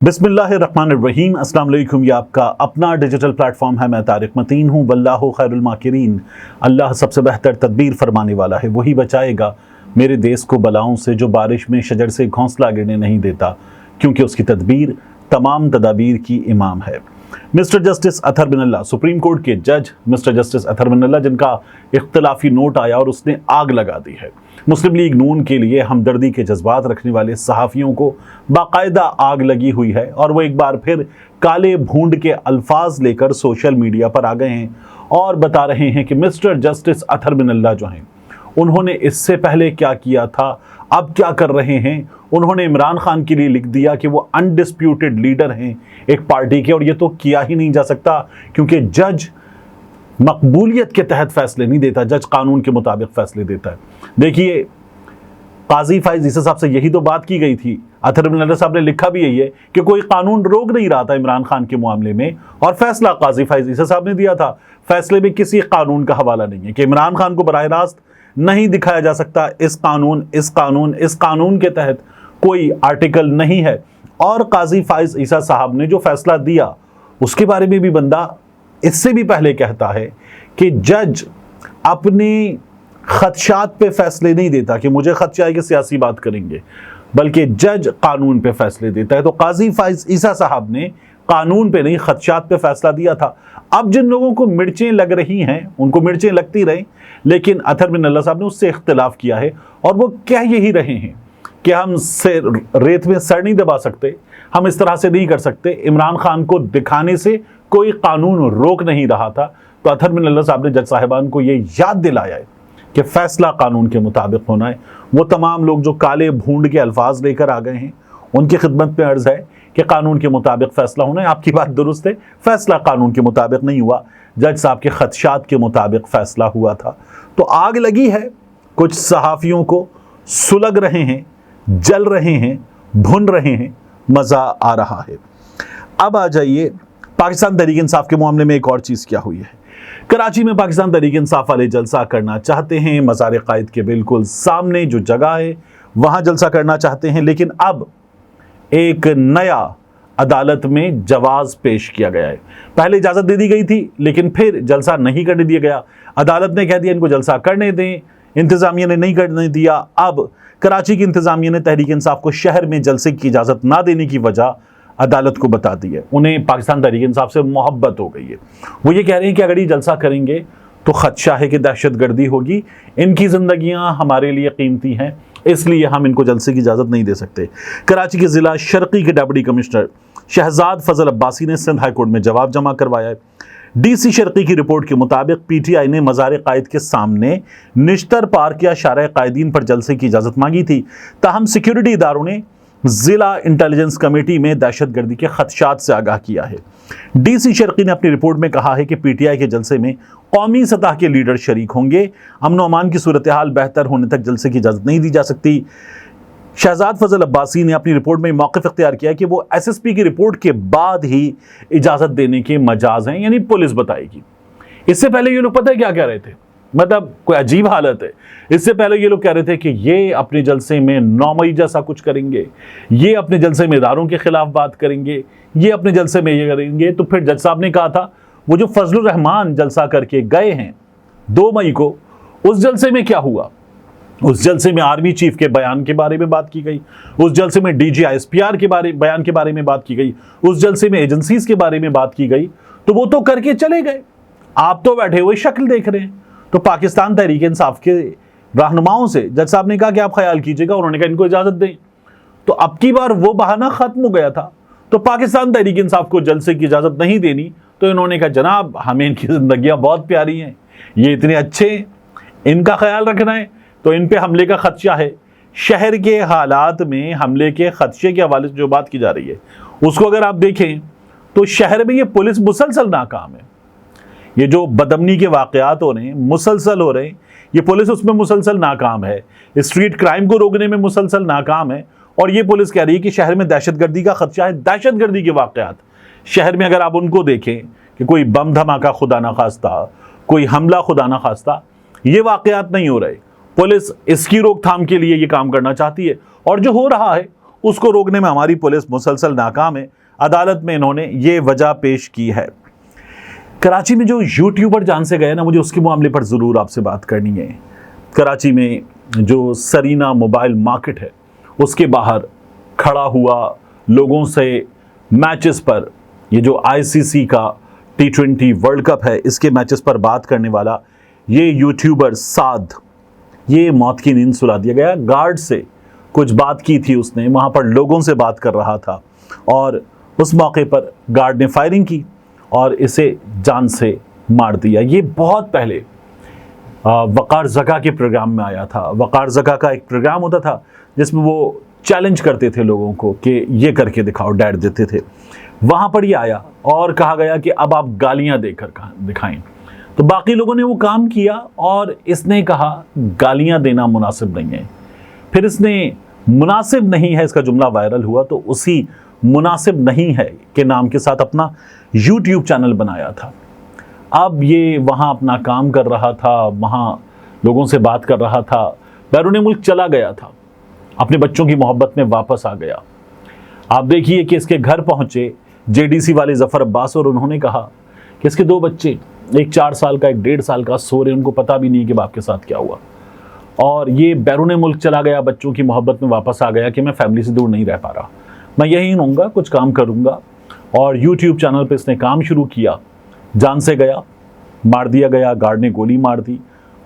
बिस्मिल्लाहिर्रहमानिर्रहीम। अस्सलाम वालेकुम। ये आपका अपना डिजिटल प्लेटफॉर्म है। मैं तारिक मतीन हूँ। वल्लाहु खैरुल माकिरीन। अल्लाह सबसे बेहतर तदबीर फरमाने वाला है। वही बचाएगा मेरे देश को बलाओं से, जो बारिश में शजर से घोंसला गिरने नहीं देता, क्योंकि उसकी तदबीर तमाम तदाबीर की इमाम है। Mister justice Athar Minallah, supreme court के जज मिस्टर जस्टिस अतहर बिनल्ला, जिनका इख्तलाफी नोट आया और उसने आग लगा दी है। मुस्लिम लीग नून के लिए हमदर्दी के जज्बात रखने वाले सहाफ़ियों को बाकायदा आग लगी हुई है और वो एक बार फिर काले भूंड के अल्फाज लेकर सोशल मीडिया पर आ गए हैं और बता रहे हैं कि मिस्टर जस्टिस अतहर बिनल्ला जो हैं, उन्होंने इससे पहले क्या किया था, अब क्या कर रहे हैं। उन्होंने इमरान खान के लिए लिख दिया कि वो अनडिस्प्यूटेड लीडर हैं एक पार्टी के, और ये तो किया ही नहीं जा सकता क्योंकि जज मकबूलियत के तहत फैसले नहीं देता, जज कानून के मुताबिक फैसले देता है। देखिए, काजी फाइज ईसा साहब से यही तो बात की गई थी। अतहर बिनल्ला साहब ने लिखा भी यही है कि कोई कानून रोक नहीं रहा था इमरान खान के मामले में, और फैसला काजी फाइज ईसा साहब ने दिया था। फैसले में किसी कानून का हवाला नहीं है कि इमरान खान को बराह रास्त नहीं दिखाया जा सकता। इस कानून के तहत कोई आर्टिकल नहीं है। और काजी फाइज ईसा साहब ने जो फैसला दिया उसके बारे में भी बंदा इससे भी पहले कहता है कि जज अपने खदशात पे फैसले नहीं देता कि मुझे खदशा है कि सियासी बात करेंगे, बल्कि जज कानून पे फैसले देता है। तो काजी फाइज ईसा साहब ने कानून पे नहीं, खदशात पे फैसला दिया था। अब जिन लोगों को मिर्चें लग रही हैं उनको मिर्चें लगती रहीं, लेकिन अतहर बिनल्ला साहब ने उससे इख्तिलाफ किया है और वो कह यही रहे हैं कि हम रेत में सर नहीं दबा सकते, हम इस तरह से नहीं कर सकते। इमरान खान को दिखाने से कोई कानून रोक नहीं रहा था। तो अतहर बिनल्ला साहब ने जज साहिबान को ये याद दिलाया है कि फैसला कानून के मुताबिक होना है। वो तमाम लोग जो काले भूंड के अल्फाज लेकर आ गए हैं, उनकी खिदमत में अर्ज है कि कानून के मुताबिक फैसला होना है। आपकी बात दुरुस्त है, फैसला कानून के मुताबिक नहीं हुआ, जज साहब के खदशात के मुताबिक फैसला हुआ था। तो आग लगी है, कुछ सहाफ़ियों को सुलग रहे हैं, जल रहे हैं, भुन रहे हैं, मज़ा आ रहा है। अब आ जाइए पाकिस्तान तहरीक इंसाफ के मामले में एक और चीज़ क्या हुई है। कराची में पाकिस्तान तहरीक इंसाफ वाले जलसा करना चाहते हैं, मज़ार कायद के बिल्कुल सामने जो जगह है वहाँ जलसा करना चाहते हैं, लेकिन अब एक नया अदालत में जवाज़ पेश किया गया है। पहले इजाज़त दे दी गई थी, लेकिन फिर जलसा नहीं करने दिया गया। अदालत ने कह दिया इनको जलसा करने दें, इंतज़ामिया ने नहीं करने दिया। अब कराची की इंतज़ामिया ने तहरीक इंसाफ को शहर में जलसे की इजाज़त ना देने की वजह अदालत को बता दी है। उन्हें पाकिस्तान तहरीक इंसाफ से मोहब्बत हो गई है। वो ये कह रहे हैं कि अगर ये जलसा करेंगे तो खदशा है कि दहशतगर्दी होगी, इनकी ज़िंदगियाँ हमारे लिए कीमती हैं, इसलिए हम इनको जलसे की इजाज़त नहीं दे सकते। कराची के ज़िला शर्की के डिप्टी कमिश्नर शहजाद फजल अब्बासी ने सिंध हाई कोर्ट में जवाब जमा करवाया है। DC शर्की की रिपोर्ट के मुताबिक PTI ने मज़ार कायद के सामने निश्तर पार्क या शारा कायदीन पर जलसे की इजाज़त मांगी थी। ताहम सिक्योरिटी इदारों ने ज़िला इंटेलिजेंस कमेटी में दहशतगर्दी के खदशात से आगाह किया है। DC शर्की ने अपनी रिपोर्ट में कहा है कि PTI के जलसे में कौमी सतह के लीडर शरीक होंगे। अमन व अमान की सूरत हाल बेहतर होने तक जलसे की इजाज़त नहीं दी जा सकती। शहजाद फजल अब्बासी ने अपनी रिपोर्ट में मौक़िफ़ इख्तियार किया कि वो SSP की रिपोर्ट के बाद ही इजाज़त देने के मजाज हैं, यानी पुलिस बताएगी। इससे पहले ये लोग पता है क्या कह रहे थे, मतलब कोई अजीब हालत है। इससे पहले ये लोग कह रहे थे कि ये अपने जलसे में 9 मई जैसा कुछ करेंगे, ये अपने जलसे में इदारों के खिलाफ बात करेंगे, ये अपने जलसे में ये करेंगे। तो फिर जज साहब ने कहा था वो जो फजलुर रहमान जलसा करके गए हैं 2 मई को, उस जलसे में क्या हुआ। उस जलसे में आर्मी चीफ के बयान के बारे में बात की गई, उस जलसे में DG ISPR के बयान के बारे में बात की गई, उस जलसे में एजेंसीज के बारे में बात की गई। तो वो तो करके चले गए, आप तो बैठे हुए शक्ल देख रहे हैं। तो पाकिस्तान तहरीक इंसाफ के रहनुमाओं से जज साहब ने कहा कि आप ख्याल कीजिएगा, उन्होंने कहा इनको इजाज़त दें। तो अब की बार वो बहाना ख़त्म हो गया था। तो पाकिस्तान तहरीक इंसाफ को जलसे की इजाज़त नहीं देनी, तो इन्होंने कहा जनाब हमें इनकी ज़िंदगियाँ बहुत प्यारी हैं, ये इतने अच्छे हैं, इनका ख्याल रखना है, तो इन पे हमले का खदशा है। शहर के हालात में हमले के खदशे के हवाले से जो बात की जा रही है उसको अगर आप देखें तो शहर में ये पुलिस मुसलसल नाकाम है। ये जो बदअमनी के वाक़यात हो रहे हैं, मुसलसल हो रहे हैं, ये पुलिस उसमें मुसलसल नाकाम है। स्ट्रीट क्राइम को रोकने में मुसलसल नाकाम है। और ये पुलिस कह रही है कि शहर में दहशतगर्दी का खदशा है। दहशतगर्दी के वाक़यात शहर में अगर आप उनको देखें कि कोई बम धमाका खुदा ना खास्ता, कोई हमला खुदा ना खास्ता, ये वाक़यात नहीं हो रहे। पुलिस इसकी रोकथाम के लिए ये काम करना चाहती है और जो हो रहा है उसको रोकने में हमारी पुलिस मुसलसल नाकाम है। अदालत में इन्होंने ये वजह पेश की है। कराची में जो यूट्यूबर जान से गए ना, मुझे उसके मामले पर ज़रूर आपसे बात करनी है। कराची में जो सरीना मोबाइल मार्केट है उसके बाहर खड़ा हुआ लोगों से मैचेस पर, ये जो आईसीसी का T20 वर्ल्ड कप है इसके मैचेस पर बात करने वाला ये यूट्यूबर साद, ये मौत की नींद सुला दिया गया। गार्ड से कुछ बात की थी उसने, वहाँ पर लोगों से बात कर रहा था और उस मौके पर गार्ड ने फायरिंग की और इसे जान से मार दिया। ये बहुत पहले वकार ज़का के प्रोग्राम में आया था। वकार ज़का का एक प्रोग्राम होता था जिसमें वो चैलेंज करते थे लोगों को कि ये करके दिखाओ, डैड देते थे। वहाँ पर ये आया और कहा गया कि अब आप गालियाँ देकर दिखाएं। तो बाकी लोगों ने वो काम किया और इसने कहा गालियाँ देना मुनासिब नहीं है। फिर इसने मुनासिब नहीं है इसका जुमला वायरल हुआ, तो उसी मुनासिब नहीं है के नाम के साथ अपना YouTube चैनल बनाया था। अब ये वहाँ अपना काम कर रहा था, वहाँ लोगों से बात कर रहा था, बैरून मुल्क चला गया था, अपने बच्चों की मोहब्बत में वापस आ गया। आप देखिए कि इसके घर पहुँचे JDC वाले ज़फ़र अब्बास और उन्होंने कहा कि इसके 2 बच्चे, एक 4 साल का, एक 1.5 साल का, सो रहे, उनको पता भी नहीं कि बाप के साथ क्या हुआ। और ये बैरून मुल्क चला गया, बच्चों की मोहब्बत में वापस आ गया कि मैं फैमिली से दूर नहीं रह पा रहा, मैं यहीं रहूँगा, कुछ काम करूँगा। और YouTube चैनल पे इसने काम शुरू किया, जान से गया, मार दिया गया, गार्ड ने गोली मार दी।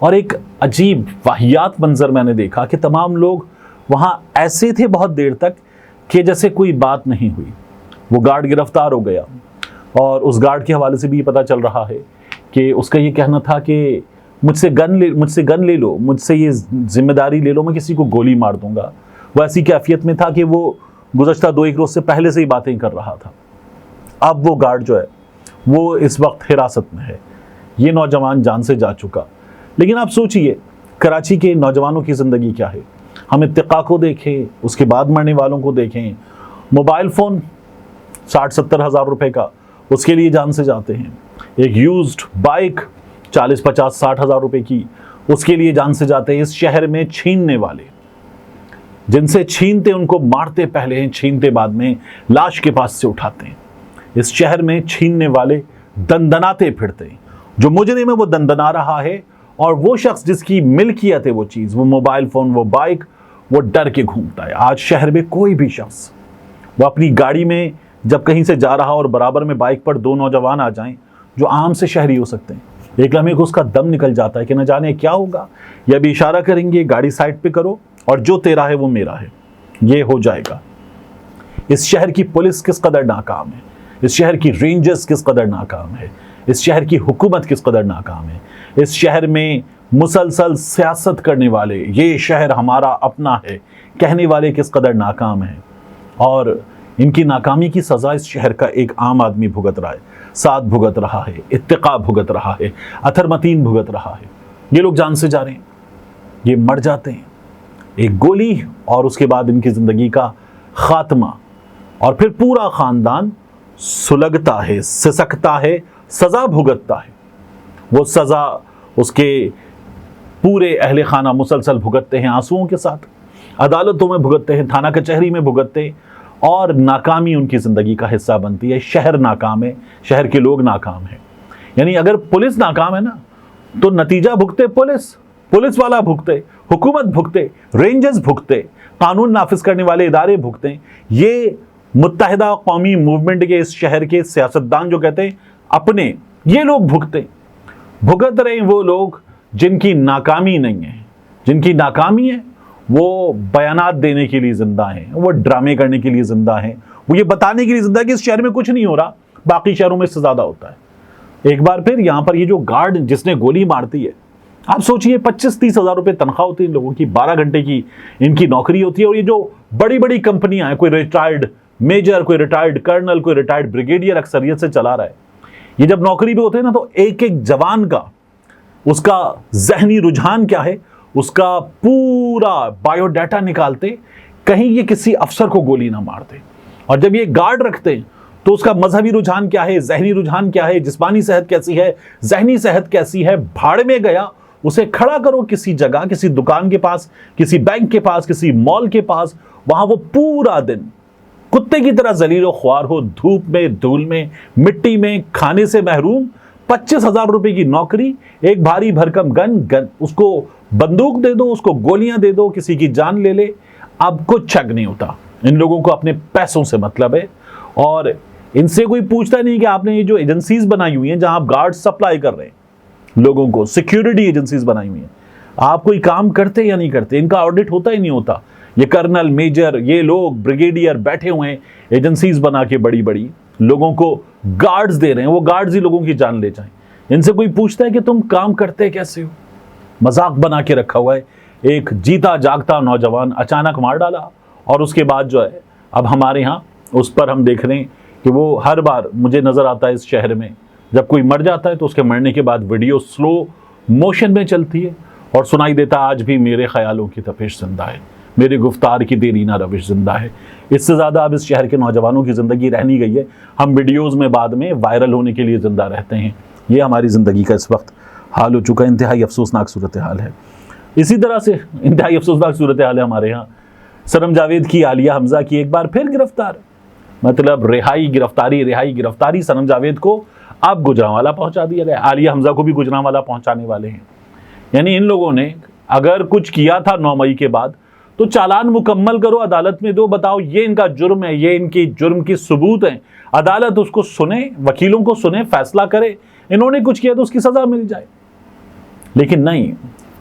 और एक अजीब वाहियात मंजर मैंने देखा कि तमाम लोग वहाँ ऐसे थे बहुत देर तक कि जैसे कोई बात नहीं हुई। वो गार्ड गिरफ्तार हो गया और उस गार्ड के हवाले से भी पता चल रहा है कि उसका ये कहना था कि मुझसे गन ले लो, मुझसे ये जिम्मेदारी ले लो, मैं किसी को गोली मार दूंगा। वो ऐसी कैफियत में था कि वो गुज़श्ता 2-1 रोज़ से पहले से ही बातें कर रहा था। अब वो गार्ड जो है वो इस वक्त हिरासत में है। ये नौजवान जान से जा चुका। लेकिन आप सोचिए कराची के नौजवानों की ज़िंदगी क्या है। हम इत्तिका को देखें, उसके बाद मरने वालों को देखें। मोबाइल फ़ोन 60-70 हज़ार रुपए का, उसके लिए जान से जाते हैं। एक यूज्ड बाइक 40-50-60 हज़ार रुपए की, उसके लिए जान से जाते हैं। इस शहर में छीनने वाले, जिनसे छीनते उनको मारते पहले हैं, छीनते बाद में लाश के पास से उठाते हैं। इस शहर में छीनने वाले दंदनाते फिरते हैं। जो मुजरिम है वो दंदना रहा है और वो शख्स जिसकी मिल्कियत है वो चीज़, वो मोबाइल फ़ोन, वो बाइक, वो डर के घूमता है। आज शहर में कोई भी शख्स वो अपनी गाड़ी में जब कहीं से जा रहा और बराबर में बाइक पर 2 नौजवान आ जाएं जो आम से शहरी हो सकते हैं, एक लम्हे को उसका दम निकल जाता है कि न जाने क्या होगा। या भी इशारा करेंगे गाड़ी साइड पे करो और जो तेरा है वो मेरा है, ये हो जाएगा। इस शहर की पुलिस किस कदर नाकाम है, इस शहर की रेंजर्स किस कदर नाकाम है, इस शहर की हुकूमत किस कदर नाकाम है। इस शहर में मुसलसल सियासत करने वाले, ये शहर हमारा अपना है कहने वाले किस कदर नाकाम हैं। और इनकी नाकामी की सज़ा इस शहर का एक आम आदमी भुगत रहा है, साद भुगत रहा है, इत्तिका भुगत रहा है, अथर मतीन भुगत रहा है। ये लोग जान से जा रहे हैं, ये मर जाते हैं, एक गोली और उसके बाद इनकी ज़िंदगी का खात्मा। और फिर पूरा ख़ानदान सुलगता है, सिसकता है, सज़ा भुगतता है। वो सज़ा उसके पूरे अहले खाना मुसलसल भुगतते हैं, आंसुओं के साथ अदालतों में भुगतते हैं, थाना कचहरी में भुगतते हैं और नाकामी उनकी ज़िंदगी का हिस्सा बनती है। शहर नाकाम है, शहर के लोग नाकाम हैं। यानी अगर पुलिस नाकाम है ना, तो नतीजा भुगते पुलिस वाला भुगते, हुकूमत भुगते, रेंजर्स भुगते, कानून नाफिज करने वाले इदारे भुगते। ये मुत्तहिदा कौमी मूवमेंट के इस शहर के सियासतदान जो कहते हैं अपने, ये लोग भुगत रहे हैं वो लोग जिनकी नाकामी नहीं है। जिनकी नाकामी है वो बयानात देने के लिए जिंदा हैं, वो ड्रामे करने के लिए जिंदा हैं, वो ये बताने के लिए जिंदा है कि इस शहर में कुछ नहीं हो रहा, बाकी शहरों में इससे ज़्यादा होता है। एक बार फिर यहाँ पर ये जो गार्ड जिसने गोली मारती है, आप सोचिए 25-30 हज़ार रुपये तनख्वाह होती है इन लोगों की, 12 घंटे की इनकी नौकरी होती है। और ये जो बड़ी बड़ी कंपनियां हैं, कोई रिटायर्ड मेजर, कोई रिटायर्ड कर्नल, कोई रिटायर्ड ब्रिगेडियर अक्सरियत से चला रहा है। ये जब नौकरी पे होते हैं ना, तो एक एक जवान का उसका जहनी रुझान क्या है, उसका पूरा बायोडाटा निकालते, कहीं ये किसी अफसर को गोली ना मार दे। और जब ये गार्ड रखते हैं तो उसका मजहबी रुझान क्या है, जहनी रुझान क्या है, जिस्मानी सेहत कैसी है, जहनी सेहत कैसी है, भाड़ में गया उसे खड़ा करो किसी जगह, किसी दुकान के पास, किसी बैंक के पास, किसी मॉल के पास, वहां वो पूरा दिन कुत्ते की तरह जलील और ख्वार हो, धूप में, धूल में, मिट्टी में, खाने से महरूम, 25,000 रुपए की नौकरी, एक भारी भरकम गन, उसको बंदूक दे दो, उसको गोलियां दे दो, किसी की जान ले ले, अब कुछ शक नहीं होता। इन लोगों को अपने पैसों से मतलब है और इनसे कोई पूछता नहीं कि आपने ये जो एजेंसीज बनाई हुई हैं जहां आप गार्ड सप्लाई कर रहे हैं लोगों को, सिक्योरिटी एजेंसीज बनाई हुई हैं, आप कोई काम करते या नहीं करते? इनका ऑडिट होता ही नहीं होता। ये कर्नल, मेजर, ये लोग ब्रिगेडियर बैठे हुए हैं एजेंसीज बना के, बड़ी बड़ी लोगों को गार्ड्स दे रहे हैं, वो गार्ड्स ही लोगों की जान ले जाएं। इनसे कोई पूछता है कि तुम काम करते कैसे हो? मजाक बना के रखा हुआ है। एक जीता जागता नौजवान अचानक मार डाला और उसके बाद जो है अब हमारे यहाँ उस पर हम देख रहे हैं कि वो हर बार मुझे नजर आता है इस शहर में, जब कोई मर जाता है तो उसके मरने के बाद वीडियो स्लो मोशन में चलती है और सुनाई देता आज भी मेरे ख्यालों की तपिश जिंदा है, मेरे गुफ्तार की देरीना रविश जिंदा है। इससे ज़्यादा अब इस शहर के नौजवानों की ज़िंदगी रह नहीं गई है। हम वीडियोज़ में बाद में वायरल होने के लिए ज़िंदा रहते हैं। ये हमारी ज़िंदगी का इस वक्त हाल हो चुका है। इंतहाई अफसोसनाक सूरत हाल है। इसी तरह से इंतहाई अफसोसनाक सूरत हाल है हमारे यहाँ सनम जावेद की, आलिया हमजा की एक बार फिर गिरफ्तार, मतलब रिहाई गिरफ्तारी। सनम जावेद को अब गुजरांवाला पहुंचा दिया गया, आलिया हमजा को भी गुजरांवाला पहुंचाने वाले हैं। यानी इन लोगों ने अगर कुछ किया था 9 मई के बाद तो चालान मुकम्मल करो, अदालत में दो, बताओ ये इनका जुर्म है, ये इनकी जुर्म की सबूत है, अदालत उसको सुने, वकीलों को सुने, फैसला करे। इन्होंने कुछ किया तो उसकी सजा मिल जाए। लेकिन नहीं,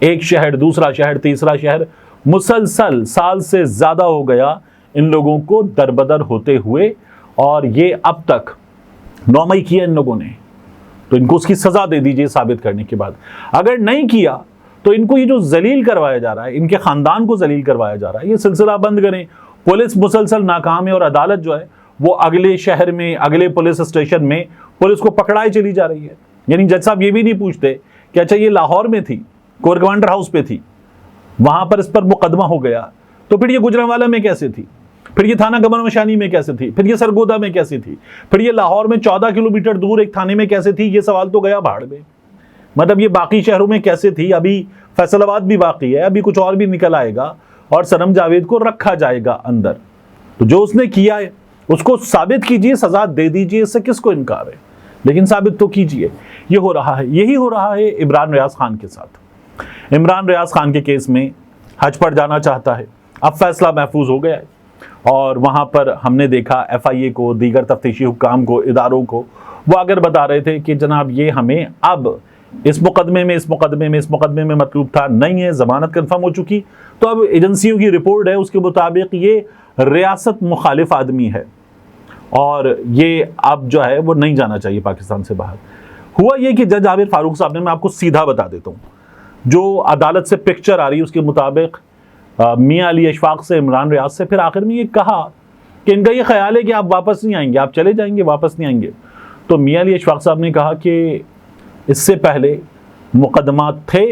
एक शहर, दूसरा शहर, तीसरा शहर, मुसलसल साल से ज्यादा हो गया इन लोगों को दरबदर होते हुए, और ये अब तक 9 मई किया इन लोगों ने, तो इनको उसकी सजा दे दीजिए साबित करने के बाद। अगर नहीं किया तो इनको ये जो जलील करवाया जा रहा है, इनके खानदान को जलील करवाया जा रहा है, ये सिलसिला बंद करें। पुलिस मुसलसल नाकाम है और अदालत जो है वो अगले शहर में, अगले पुलिस स्टेशन में पुलिस को पकड़ाई चली जा रही है। यानी जज साहब ये भी नहीं पूछते कि अच्छा ये लाहौर में थी, कोर कमांडर हाउस पे थी, वहां पर इस पर मुकदमा हो गया, तो फिर ये गुजरांवाला में कैसे थी, फिर ये थाना कमर मशानी में कैसे थी, फिर ये सरगोदा में कैसे थी, फिर ये लाहौर में 14 किलोमीटर दूर एक थाने में कैसे थी? ये सवाल तो गया भाड़ में। मतलब ये बाकी शहरों में कैसे थी? अभी फैसलाबाद भी बाकी है, अभी कुछ और भी निकल आएगा और सनम जावेद को रखा जाएगा अंदर। तो जो उसने किया है उसको साबित कीजिए, सजा दे दीजिए, इससे किसको इनकार है? लेकिन साबित तो कीजिए। ये हो रहा है, यही हो रहा है इमरान रियाज खान के साथ। इमरान रियाज खान के केस में हज पर जाना चाहता है, अब फैसला महफूज हो गया है और वहां पर हमने देखा FIA को, दीगर तफ्तीशी हुक्काम को, इदारों को, वो अगर बता रहे थे कि जनाब ये हमें अब इस मुकदमे में मतलूब था, नहीं है, जमानत कंफर्म हो चुकी, तो अब एजेंसियों की रिपोर्ट है उसके मुताबिक ये रियासत मुखालिफ आदमी है और ये अब जो है वो नहीं जाना चाहिए पाकिस्तान से बाहर। हुआ ये कि जज आबिर फारूक साहब ने, मैं आपको सीधा बता देता हूँ, जो अदालत से पिक्चर आ रही है उसके मुताबिक मियाँ अली अशफाक से, इमरान रियाज से, फिर आखिर में ये कहा कि इनका ये ख्याल है कि आप वापस नहीं आएंगे, आप चले जाएंगे, वापस नहीं आएंगे। तो मियाँ अली अशफाक साहब ने कहा कि इससे पहले मुकदमा थे,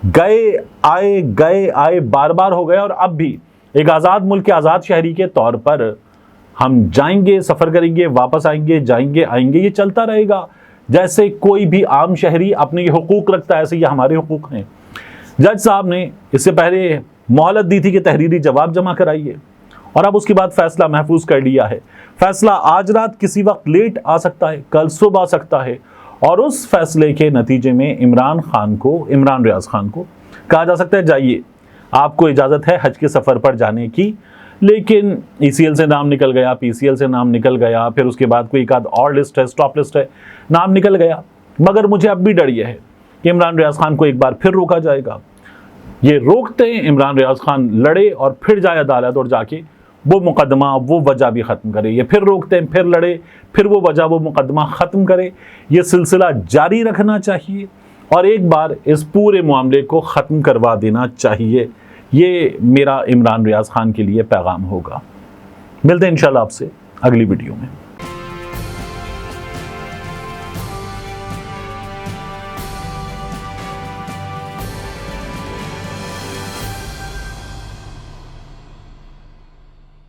गए आए बार बार हो गए, और अब भी एक आज़ाद मुल्क के आज़ाद शहरी के तौर पर हम जाएंगे, सफ़र करेंगे, वापस आएंगे, जाएंगे आएंगे, ये चलता रहेगा। जैसे कोई भी आम शहरी अपने हुकूक रखता है, ऐसे ये हमारे हुकूक हैं। जज साहब ने इससे पहले मोहलत दी थी कि तहरीरी जवाब जमा कराइए, और अब उसके बाद फैसला महफूज कर लिया है। फैसला आज रात किसी वक्त लेट आ सकता है, कल सुबह आ सकता है, और उस फैसले के नतीजे में इमरान रियाज खान को कहा जा सकता है जाइए, आपको इजाज़त है हज के सफ़र पर जाने की। लेकिन ECL से नाम निकल गया, PCL से नाम निकल गया, फिर उसके बाद कोई एक आध और लिस्ट है, स्टॉप लिस्ट है, नाम निकल गया। मगर मुझे अब भी डर यह है कि इमरान रियाज खान को एक बार फिर रोका जाएगा। ये रोकते हैं, इमरान रियाज खान लड़े और फिर जाए अदालत और जाके वो मुकदमा, वो वजह भी ख़त्म करे। ये फिर रोकते हैं, फिर लड़े, फिर वो वजह, वो मुकदमा ख़त्म करे। ये सिलसिला जारी रखना चाहिए और एक बार इस पूरे मामले को ख़त्म करवा देना चाहिए। ये मेरा इमरान रियाज खान के लिए पैगाम होगा। मिलते हैं इंशाल्लाह आपसे अगली वीडियो में।